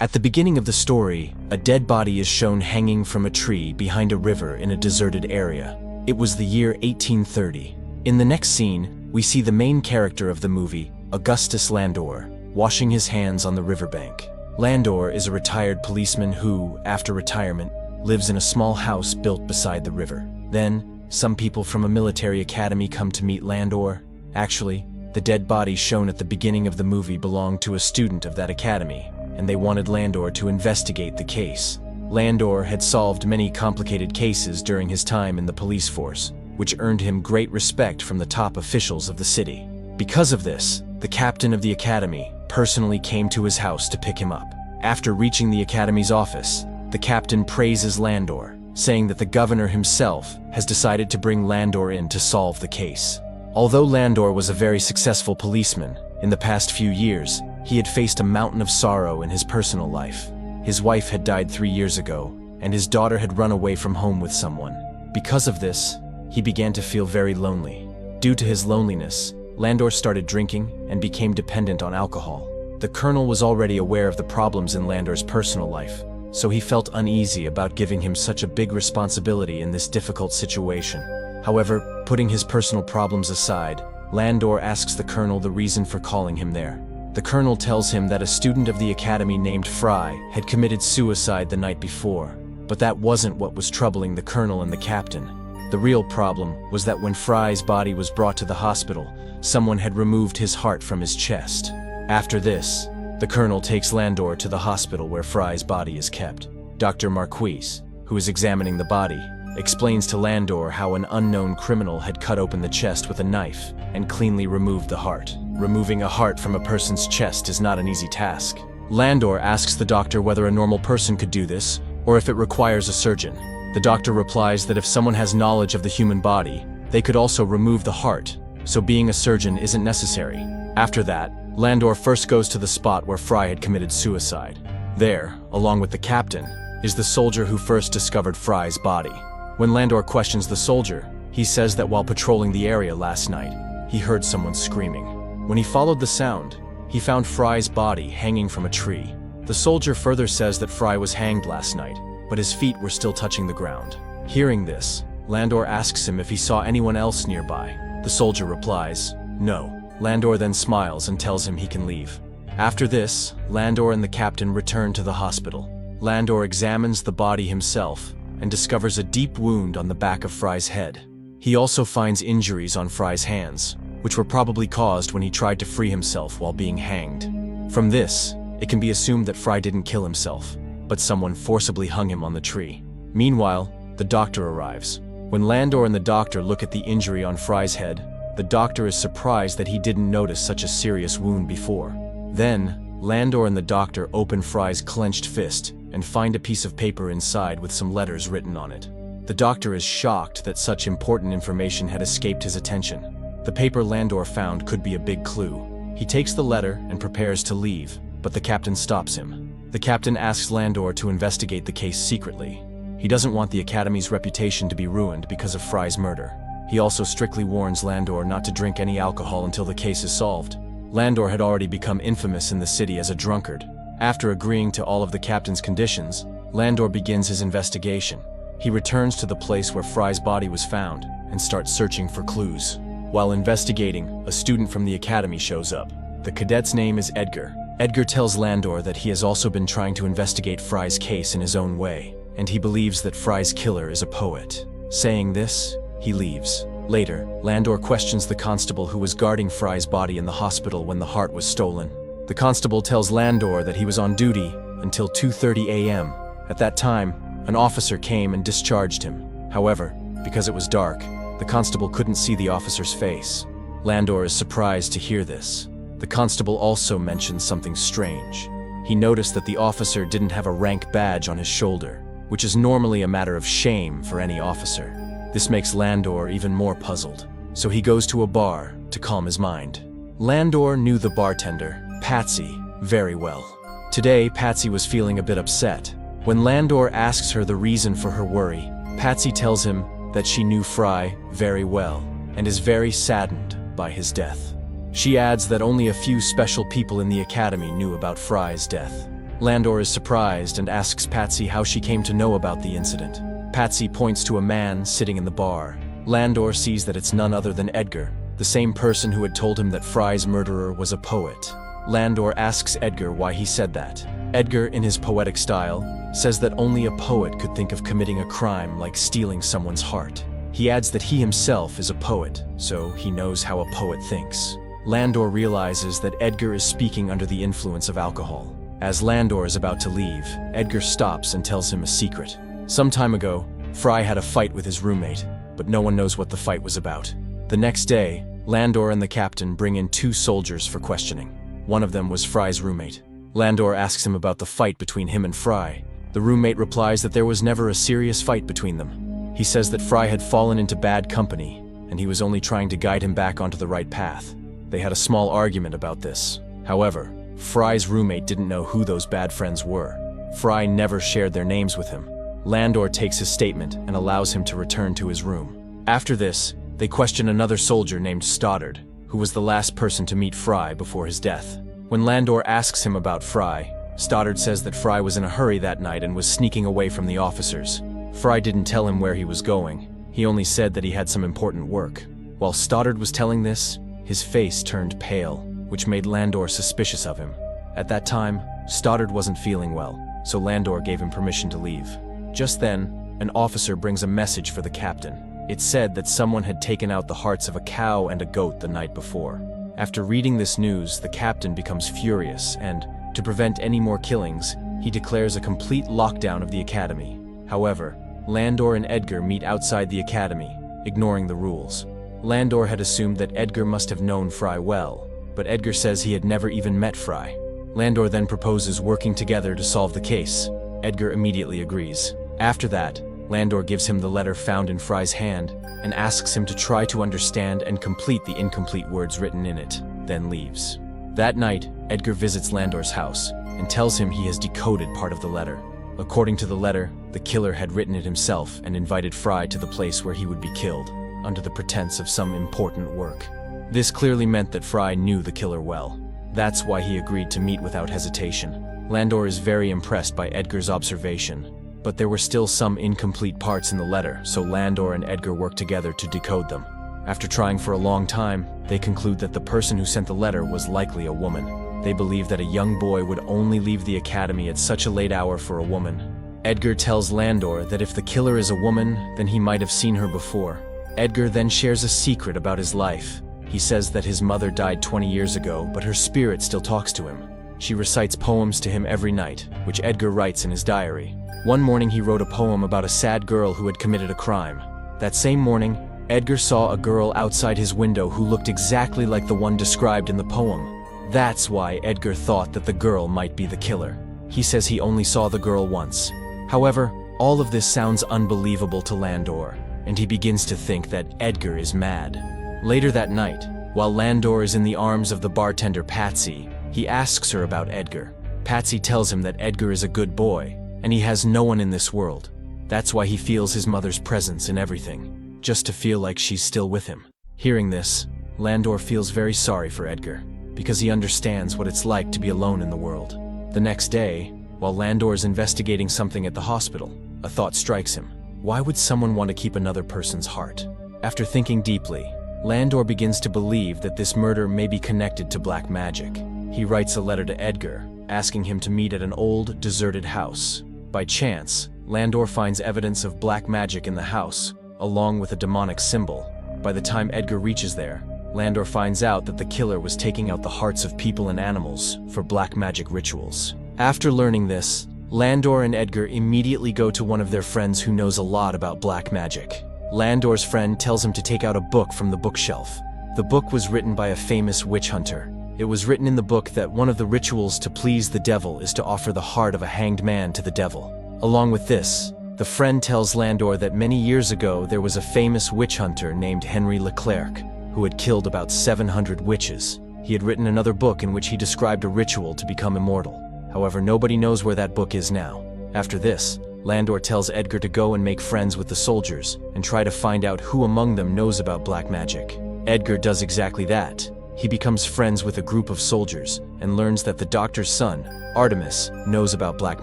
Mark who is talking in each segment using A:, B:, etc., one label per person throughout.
A: At the beginning of the story, a dead body is shown hanging from a tree behind a river in a deserted area. It was the year 1830. In the next scene, we see the main character of the movie, Augustus Landor, washing his hands on the riverbank. Landor is a retired policeman who, after retirement, lives in a small house built beside the river. Then, some people from a military academy come to meet Landor. Actually, the dead body shown at the beginning of the movie belonged to a student of that academy, and they wanted Landor to investigate the case. Landor had solved many complicated cases during his time in the police force, which earned him great respect from the top officials of the city. Because of this, the captain of the academy personally came to his house to pick him up. After reaching the academy's office, the captain praises Landor, saying that the governor himself has decided to bring Landor in to solve the case. Although Landor was a very successful policeman, in the past few years, he had faced a mountain of sorrow in his personal life. His wife had died 3 years ago, and his daughter had run away from home with someone. Because of this, he began to feel very lonely. Due to his loneliness, Landor started drinking and became dependent on alcohol. The colonel was already aware of the problems in Landor's personal life, so he felt uneasy about giving him such a big responsibility in this difficult situation. However, putting his personal problems aside, Landor asks the colonel the reason for calling him there. The colonel tells him that a student of the academy named Fry had committed suicide the night before, but that wasn't what was troubling the colonel and the captain. The real problem was that when Fry's body was brought to the hospital, someone had removed his heart from his chest. After this, the colonel takes Landor to the hospital where Fry's body is kept. Dr. Marquise, who is examining the body, explains to Landor how an unknown criminal had cut open the chest with a knife and cleanly removed the heart. Removing a heart from a person's chest is not an easy task. Landor asks the doctor whether a normal person could do this, or if it requires a surgeon. The doctor replies that if someone has knowledge of the human body, they could also remove the heart, so being a surgeon isn't necessary. After that, Landor first goes to the spot where Fry had committed suicide. There, along with the captain, is the soldier who first discovered Fry's body. When Landor questions the soldier, he says that while patrolling the area last night, he heard someone screaming. When he followed the sound, he found Fry's body hanging from a tree. The soldier further says that Fry was hanged last night, but his feet were still touching the ground. Hearing this, Landor asks him if he saw anyone else nearby. The soldier replies, "No." Landor then smiles and tells him he can leave. After this, Landor and the captain return to the hospital. Landor examines the body himself and discovers a deep wound on the back of Fry's head. He also finds injuries on Fry's hands, which were probably caused when he tried to free himself while being hanged. From this, it can be assumed that Fry didn't kill himself, but someone forcibly hung him on the tree. Meanwhile, the doctor arrives. When Landor and the doctor look at the injury on Fry's head, the doctor is surprised that he didn't notice such a serious wound before. Then, Landor and the doctor open Fry's clenched fist and find a piece of paper inside with some letters written on it. The doctor is shocked that such important information had escaped his attention. The paper Landor found could be a big clue. He takes the letter and prepares to leave, but the captain stops him. The captain asks Landor to investigate the case secretly. He doesn't want the academy's reputation to be ruined because of Fry's murder. He also strictly warns Landor not to drink any alcohol until the case is solved. Landor had already become infamous in the city as a drunkard. After agreeing to all of the captain's conditions, Landor begins his investigation. He returns to the place where Fry's body was found and starts searching for clues. While investigating, a student from the academy shows up. The cadet's name is Edgar. Edgar tells Landor that he has also been trying to investigate Fry's case in his own way, and he believes that Fry's killer is a poet. Saying this, he leaves. Later, Landor questions the constable who was guarding Fry's body in the hospital when the heart was stolen. The constable tells Landor that he was on duty until 2:30 a.m. At that time, an officer came and discharged him. However, because it was dark, the constable couldn't see the officer's face. Landor is surprised to hear this. The constable also mentions something strange. He noticed that the officer didn't have a rank badge on his shoulder, which is normally a matter of shame for any officer. This makes Landor even more puzzled, so he goes to a bar to calm his mind. Landor knew the bartender, Patsy, very well. Today, Patsy was feeling a bit upset. When Landor asks her the reason for her worry, Patsy tells him that she knew Fry very well and is very saddened by his death. She adds that only a few special people in the academy knew about Fry's death. Landor is surprised and asks Patsy how she came to know about the incident. Patsy points to a man sitting in the bar. Landor sees that it's none other than Edgar, the same person who had told him that Fry's murderer was a poet. Landor asks Edgar why he said that. Edgar, in his poetic style, says that only a poet could think of committing a crime like stealing someone's heart. He adds that he himself is a poet, so he knows how a poet thinks. Landor realizes that Edgar is speaking under the influence of alcohol. As Landor is about to leave, Edgar stops and tells him a secret. Some time ago, Fry had a fight with his roommate, but no one knows what the fight was about. The next day, Landor and the captain bring in 2 soldiers for questioning. One of them was Fry's roommate. Landor asks him about the fight between him and Fry. The roommate replies that there was never a serious fight between them. He says that Fry had fallen into bad company, and he was only trying to guide him back onto the right path. They had a small argument about this. However, Fry's roommate didn't know who those bad friends were. Fry never shared their names with him. Landor takes his statement and allows him to return to his room. After this, they question another soldier named Stoddard, who was the last person to meet Fry before his death. When Landor asks him about Fry, Stoddard says that Fry was in a hurry that night and was sneaking away from the officers. Fry didn't tell him where he was going. He only said that he had some important work. While Stoddard was telling this, his face turned pale, which made Landor suspicious of him. At that time, Stoddard wasn't feeling well, so Landor gave him permission to leave. Just then, an officer brings a message for the captain. It said that someone had taken out the hearts of a cow and a goat the night before. After reading this news, the captain becomes furious and, to prevent any more killings, he declares a complete lockdown of the academy. However, Landor and Edgar meet outside the academy, ignoring the rules. Landor had assumed that Edgar must have known Fry well, but Edgar says he had never even met Fry. Landor then proposes working together to solve the case. Edgar immediately agrees. After that, Landor gives him the letter found in Fry's hand and asks him to try to understand and complete the incomplete words written in it, then leaves. That night, Edgar visits Landor's house and tells him he has decoded part of the letter. According to the letter, the killer had written it himself and invited Fry to the place where he would be killed, under the pretense of some important work. This clearly meant that Fry knew the killer well. That's why he agreed to meet without hesitation. Landor is very impressed by Edgar's observation, but there were still some incomplete parts in the letter, so Landor and Edgar work together to decode them. After trying for a long time, they conclude that the person who sent the letter was likely a woman. They believe that a young boy would only leave the academy at such a late hour for a woman. Edgar tells Landor that if the killer is a woman, then he might have seen her before. Edgar then shares a secret about his life. He says that his mother died 20 years ago, but her spirit still talks to him. She recites poems to him every night, which Edgar writes in his diary. One morning he wrote a poem about a sad girl who had committed a crime. That same morning, Edgar saw a girl outside his window who looked exactly like the one described in the poem. That's why Edgar thought that the girl might be the killer. He says he only saw the girl once. However, all of this sounds unbelievable to Landor, and he begins to think that Edgar is mad. Later that night, while Landor is in the arms of the bartender Patsy, he asks her about Edgar. Patsy tells him that Edgar is a good boy, and he has no one in this world. That's why he feels his mother's presence in everything, just to feel like she's still with him. Hearing this, Landor feels very sorry for Edgar, because he understands what it's like to be alone in the world. The next day, while Landor is investigating something at the hospital, a thought strikes him. Why would someone want to keep another person's heart? After thinking deeply, Landor begins to believe that this murder may be connected to black magic. He writes a letter to Edgar, asking him to meet at an old, deserted house. By chance, Landor finds evidence of black magic in the house, along with a demonic symbol. By the time Edgar reaches there, Landor finds out that the killer was taking out the hearts of people and animals for black magic rituals. After learning this, Landor and Edgar immediately go to one of their friends who knows a lot about black magic. Landor's friend tells him to take out a book from the bookshelf. The book was written by a famous witch hunter. It was written in the book that one of the rituals to please the devil is to offer the heart of a hanged man to the devil. Along with this, the friend tells Landor that many years ago there was a famous witch hunter named Henry Leclerc, who had killed about 700 witches. He had written another book in which he described a ritual to become immortal. However, nobody knows where that book is now. After this, Landor tells Edgar to go and make friends with the soldiers and try to find out who among them knows about black magic. Edgar does exactly that. he becomes friends with a group of soldiers and learns that the doctor's son, Artemis, knows about black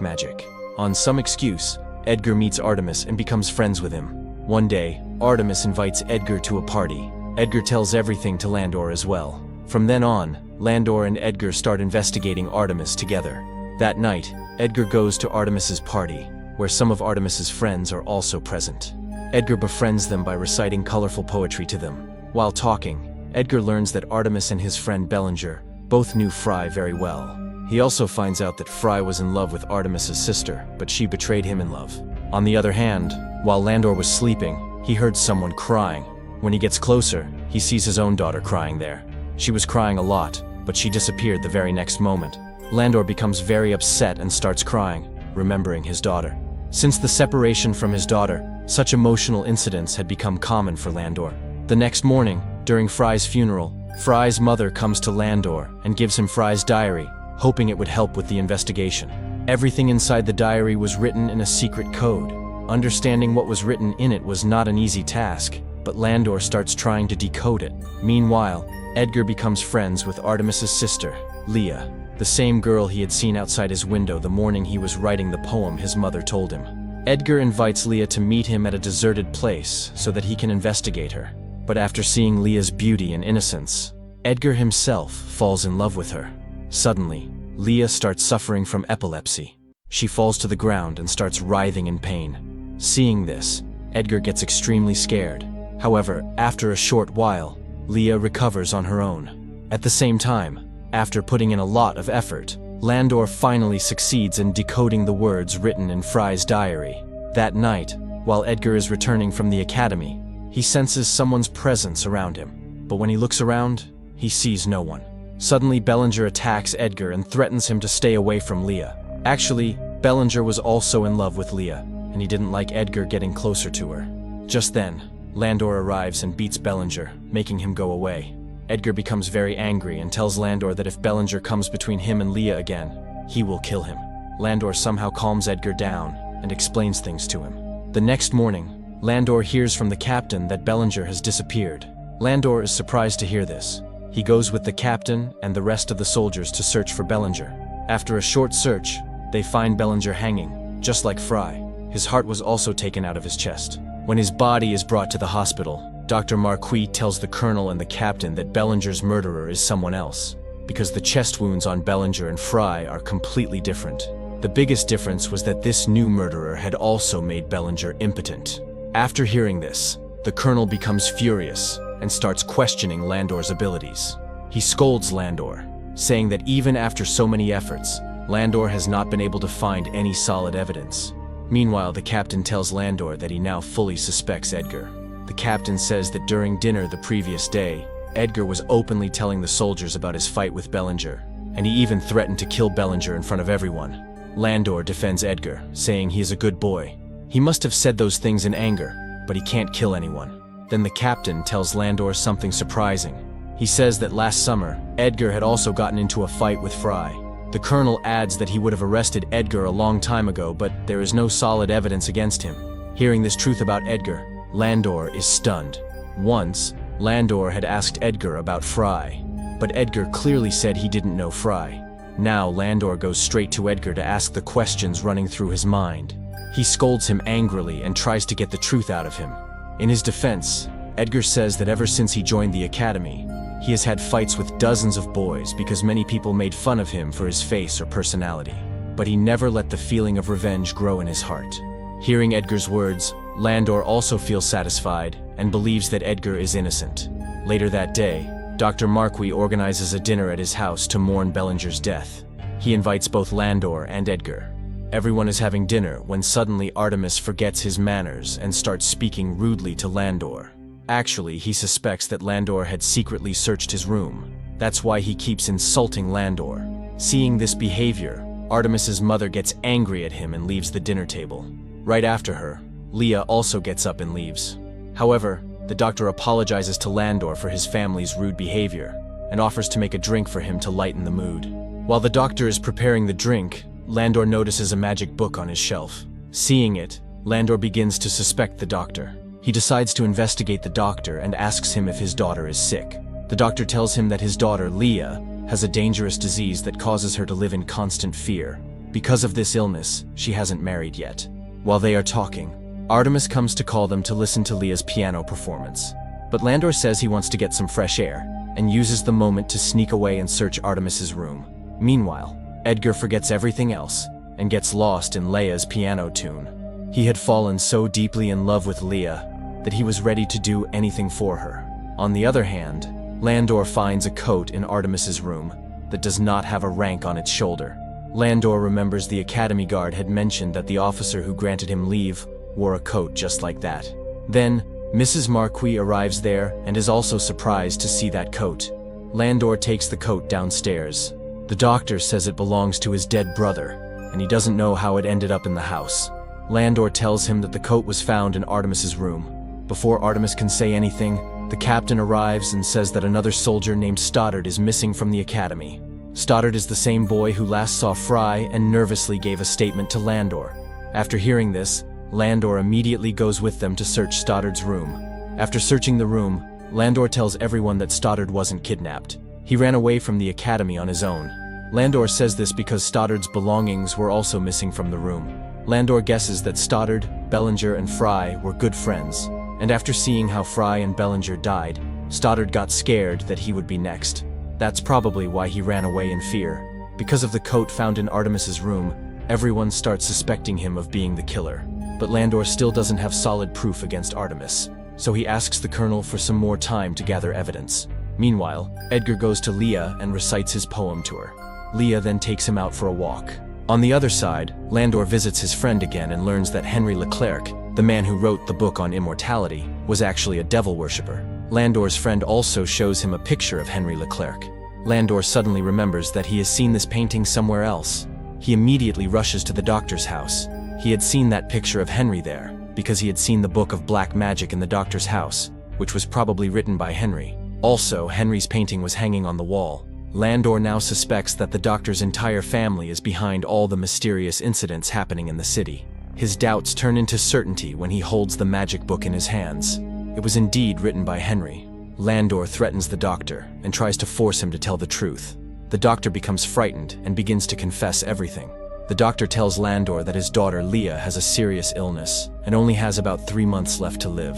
A: magic. On some excuse, Edgar meets Artemis and becomes friends with him. One day, Artemis invites Edgar to a party. Edgar tells everything to Landor as well. From then on, Landor and Edgar start investigating Artemis together. That night, Edgar goes to Artemis's party, where some of Artemis's friends are also present. Edgar befriends them by reciting colorful poetry to them. While talking, Edgar learns that Artemis and his friend Bellinger both knew Fry very well. He also finds out that Fry was in love with Artemis's sister, but she betrayed him in love. On the other hand, while Landor was sleeping, he heard someone crying. When he gets closer, he sees his own daughter crying there. She was crying a lot, but she disappeared the very next moment. Landor becomes very upset and starts crying, remembering his daughter. Since the separation from his daughter, such emotional incidents had become common for Landor. The next morning, during Fry's funeral, Fry's mother comes to Landor and gives him Fry's diary, hoping it would help with the investigation. Everything inside the diary was written in a secret code. Understanding what was written in it was not an easy task, but Landor starts trying to decode it. Meanwhile, Edgar becomes friends with Artemis's sister, Leah, the same girl he had seen outside his window the morning he was writing the poem his mother told him. Edgar invites Leah to meet him at a deserted place so that he can investigate her. But after seeing Leah's beauty and innocence, Edgar himself falls in love with her. Suddenly, Leah starts suffering from epilepsy. She falls to the ground and starts writhing in pain. Seeing this, Edgar gets extremely scared. However, after a short while, Leah recovers on her own. At the same time, after putting in a lot of effort, Landor finally succeeds in decoding the words written in Fry's diary. That night, while Edgar is returning from the academy, he senses someone's presence around him. But when he looks around, he sees no one. Suddenly, Bellinger attacks Edgar and threatens him to stay away from Leah. Actually, Bellinger was also in love with Leah, and he didn't like Edgar getting closer to her. Just then, Landor arrives and beats Bellinger, making him go away. Edgar becomes very angry and tells Landor that if Bellinger comes between him and Leah again, he will kill him. Landor somehow calms Edgar down and explains things to him. The next morning, Landor hears from the captain that Bellinger has disappeared. Landor is surprised to hear this. He goes with the captain and the rest of the soldiers to search for Bellinger. After a short search, they find Bellinger hanging, just like Fry. His heart was also taken out of his chest. When his body is brought to the hospital, Dr. Marquis tells the colonel and the captain that Bellinger's murderer is someone else, because the chest wounds on Bellinger and Fry are completely different. The biggest difference was that this new murderer had also made Bellinger impotent. After hearing this, the colonel becomes furious and starts questioning Landor's abilities. He scolds Landor, saying that even after so many efforts, Landor has not been able to find any solid evidence. Meanwhile, the captain tells Landor that he now fully suspects Edgar. The captain says that during dinner the previous day, Edgar was openly telling the soldiers about his fight with Bellinger, and he even threatened to kill Bellinger in front of everyone. Landor defends Edgar, saying he is a good boy. He must have said those things in anger, but he can't kill anyone. Then the captain tells Landor something surprising. He says that last summer, Edgar had also gotten into a fight with Fry. The colonel adds that he would have arrested Edgar a long time ago, but there is no solid evidence against him. Hearing this truth about Edgar, Landor is stunned. Once, Landor had asked Edgar about Fry, but Edgar clearly said he didn't know Fry. Now Landor goes straight to Edgar to ask the questions running through his mind. He scolds him angrily and tries to get the truth out of him. In his defense, Edgar says that ever since he joined the academy, he has had fights with dozens of boys because many people made fun of him for his face or personality. But he never let the feeling of revenge grow in his heart. Hearing Edgar's words, Landor also feels satisfied and believes that Edgar is innocent. Later that day, Dr. Marquis organizes a dinner at his house to mourn Bellinger's death. He invites both Landor and Edgar. Everyone is having dinner when suddenly Artemis forgets his manners and starts speaking rudely to Landor. Actually, he suspects that Landor had secretly searched his room. That's why he keeps insulting Landor. Seeing this behavior, Artemis's mother gets angry at him and leaves the dinner table. Right after her, Leah also gets up and leaves. However, the doctor apologizes to Landor for his family's rude behavior and offers to make a drink for him to lighten the mood. While the doctor is preparing the drink, Landor notices a magic book on his shelf. Seeing it, Landor begins to suspect the doctor. He decides to investigate the doctor and asks him if his daughter is sick. The doctor tells him that his daughter, Leah, has a dangerous disease that causes her to live in constant fear. Because of this illness, she hasn't married yet. While they are talking, Artemis comes to call them to listen to Leah's piano performance. But Landor says he wants to get some fresh air, and uses the moment to sneak away and search Artemis's room. Meanwhile, Edgar forgets everything else, and gets lost in Leah's piano tune. He had fallen so deeply in love with Leah that he was ready to do anything for her. On the other hand, Landor finds a coat in Artemis's room that does not have a rank on its shoulder. Landor remembers the Academy guard had mentioned that the officer who granted him leave wore a coat just like that. Then, Mrs. Marquis arrives there and is also surprised to see that coat. Landor takes the coat downstairs. The doctor says it belongs to his dead brother, and he doesn't know how it ended up in the house. Landor tells him that the coat was found in Artemis's room. Before Artemis can say anything, the captain arrives and says that another soldier named Stoddard is missing from the academy. Stoddard is the same boy who last saw Fry and nervously gave a statement to Landor. After hearing this, Landor immediately goes with them to search Stoddard's room. After searching the room, Landor tells everyone that Stoddard wasn't kidnapped. He ran away from the academy on his own. Landor says this because Stoddard's belongings were also missing from the room. Landor guesses that Stoddard, Bellinger, and Fry were good friends, and after seeing how Fry and Bellinger died, Stoddard got scared that he would be next. That's probably why he ran away in fear. Because of the coat found in Artemis's room, everyone starts suspecting him of being the killer. But Landor still doesn't have solid proof against Artemis, so he asks the colonel for some more time to gather evidence. Meanwhile, Edgar goes to Leah and recites his poem to her. Leah then takes him out for a walk. On the other side, Landor visits his friend again and learns that Henry Leclerc, the man who wrote the book on immortality, was actually a devil worshipper. Landor's friend also shows him a picture of Henry Leclerc. Landor suddenly remembers that he has seen this painting somewhere else. He immediately rushes to the doctor's house. He had seen that picture of Henry there, because he had seen the book of black magic in the doctor's house, which was probably written by Henry. Also, Henry's painting was hanging on the wall. Landor now suspects that the doctor's entire family is behind all the mysterious incidents happening in the city. His doubts turn into certainty when he holds the magic book in his hands. It was indeed written by Henry. Landor threatens the doctor and tries to force him to tell the truth. The doctor becomes frightened and begins to confess everything. The doctor tells Landor that his daughter Leah has a serious illness and only has about 3 months left to live.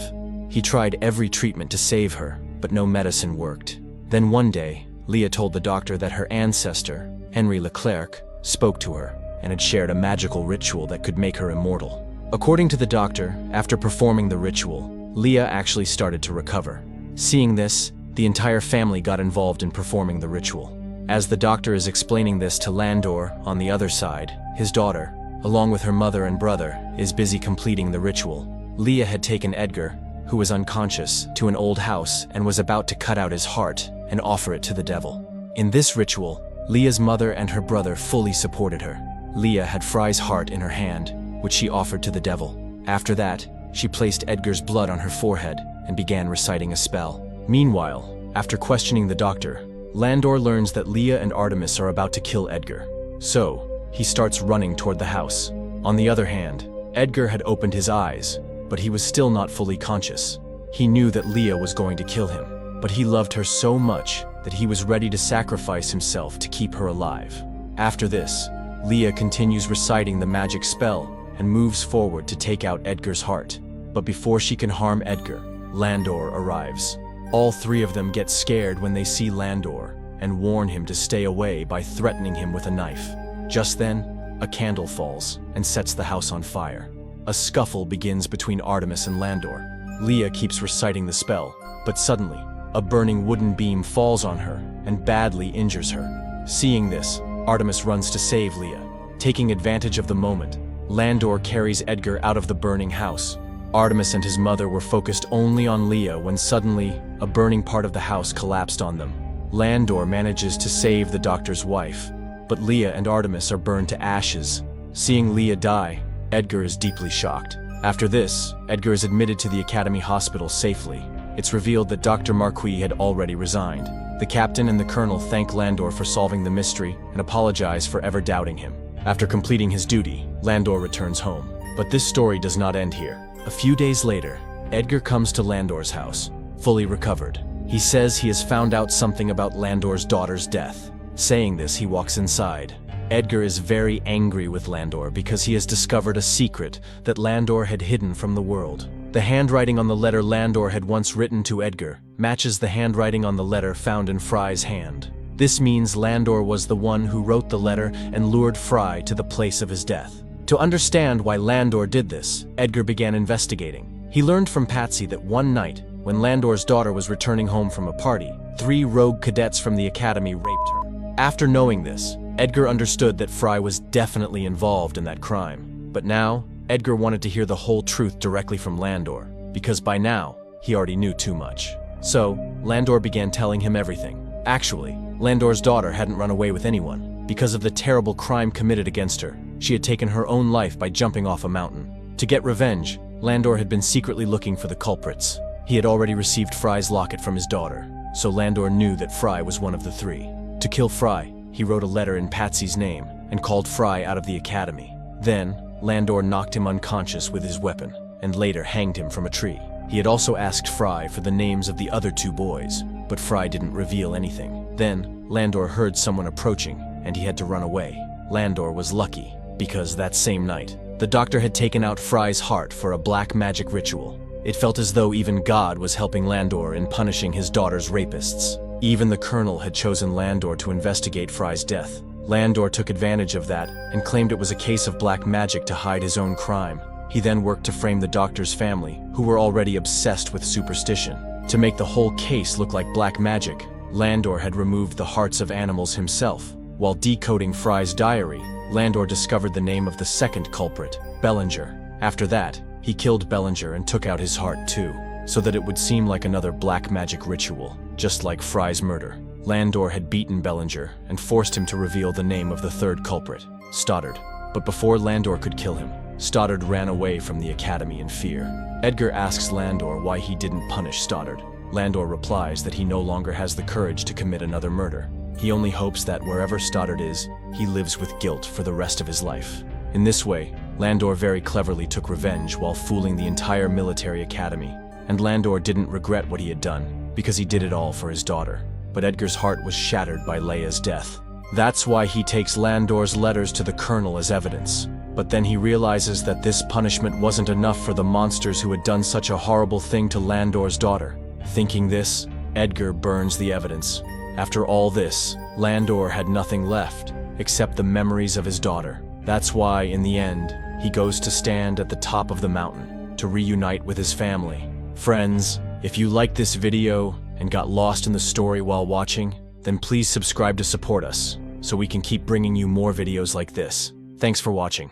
A: He tried every treatment to save her, but no medicine worked. Then one day, Leah told the doctor that her ancestor, Henry Leclerc, spoke to her and had shared a magical ritual that could make her immortal. According to the doctor, after performing the ritual, Leah actually started to recover. Seeing this, the entire family got involved in performing the ritual. As the doctor is explaining this to Landor, on the other side, his daughter, along with her mother and brother, is busy completing the ritual. Leah had taken Edgar, who was unconscious, to an old house and was about to cut out his heart and offer it to the devil. In this ritual, Leah's mother and her brother fully supported her. Leah had Fry's heart in her hand, which she offered to the devil. After that, she placed Edgar's blood on her forehead and began reciting a spell. Meanwhile, after questioning the doctor, Landor learns that Leah and Artemis are about to kill Edgar. So, he starts running toward the house. On the other hand, Edgar had opened his eyes, but he was still not fully conscious. He knew that Leah was going to kill him, but he loved her so much that he was ready to sacrifice himself to keep her alive. After this, Leah continues reciting the magic spell and moves forward to take out Edgar's heart. But before she can harm Edgar, Landor arrives. All three of them get scared when they see Landor and warn him to stay away by threatening him with a knife. Just then, a candle falls and sets the house on fire. A scuffle begins between Artemis and Landor. Leah keeps reciting the spell, but suddenly, a burning wooden beam falls on her and badly injures her. Seeing this, Artemis runs to save Leah. Taking advantage of the moment, Landor carries Edgar out of the burning house. Artemis and his mother were focused only on Leah when suddenly, a burning part of the house collapsed on them. Landor manages to save the doctor's wife, but Leah and Artemis are burned to ashes. Seeing Leah die, Edgar is deeply shocked. After this, Edgar is admitted to the Academy Hospital safely. It's revealed that Dr. Marquis had already resigned. The captain and the colonel thank Landor for solving the mystery and apologize for ever doubting him. After completing his duty, Landor returns home. But this story does not end here. A few days later, Edgar comes to Landor's house, fully recovered. He says he has found out something about Landor's daughter's death. Saying this, he walks inside. Edgar is very angry with Landor because he has discovered a secret that Landor had hidden from the world. The handwriting on the letter Landor had once written to Edgar matches the handwriting on the letter found in Fry's hand. This means Landor was the one who wrote the letter and lured Fry to the place of his death. To understand why Landor did this, Edgar began investigating. He learned from Patsy that one night, when Landor's daughter was returning home from a party, 3 rogue cadets from the academy raped her. After knowing this, Edgar understood that Fry was definitely involved in that crime. But now, Edgar wanted to hear the whole truth directly from Landor, because by now, he already knew too much. So, Landor began telling him everything. Actually, Landor's daughter hadn't run away with anyone. Because of the terrible crime committed against her, she had taken her own life by jumping off a mountain. To get revenge, Landor had been secretly looking for the culprits. He had already received Fry's locket from his daughter, so Landor knew that Fry was one of the 3. To kill Fry, he wrote a letter in Patsy's name and called Fry out of the academy. Then, Landor knocked him unconscious with his weapon and later hanged him from a tree. He had also asked Fry for the names of the other 2 boys, but Fry didn't reveal anything. Then, Landor heard someone approaching and he had to run away. Landor was lucky because that same night, the doctor had taken out Fry's heart for a black magic ritual. It felt as though even God was helping Landor in punishing his daughter's rapists. Even the colonel had chosen Landor to investigate Fry's death. Landor took advantage of that and claimed it was a case of black magic to hide his own crime. He then worked to frame the doctor's family, who were already obsessed with superstition. To make the whole case look like black magic, Landor had removed the hearts of animals himself. While decoding Fry's diary, Landor discovered the name of the second culprit, Bellinger. After that, he killed Bellinger and took out his heart too, so that it would seem like another black magic ritual, just like Fry's murder. Landor had beaten Bellinger and forced him to reveal the name of the 3rd culprit, Stoddard. But before Landor could kill him, Stoddard ran away from the academy in fear. Edgar asks Landor why he didn't punish Stoddard. Landor replies that he no longer has the courage to commit another murder. He only hopes that wherever Stoddard is, he lives with guilt for the rest of his life. In this way, Landor very cleverly took revenge while fooling the entire military academy. And Landor didn't regret what he had done, because he did it all for his daughter. But Edgar's heart was shattered by Leia's death. That's why he takes Landor's letters to the colonel as evidence. But then he realizes that this punishment wasn't enough for the monsters who had done such a horrible thing to Landor's daughter. Thinking this, Edgar burns the evidence. After all this, Landor had nothing left, except the memories of his daughter. That's why, in the end, he goes to stand at the top of the mountain to reunite with his family. Friends, if you liked this video and got lost in the story while watching, then please subscribe to support us, so we can keep bringing you more videos like this. Thanks for watching.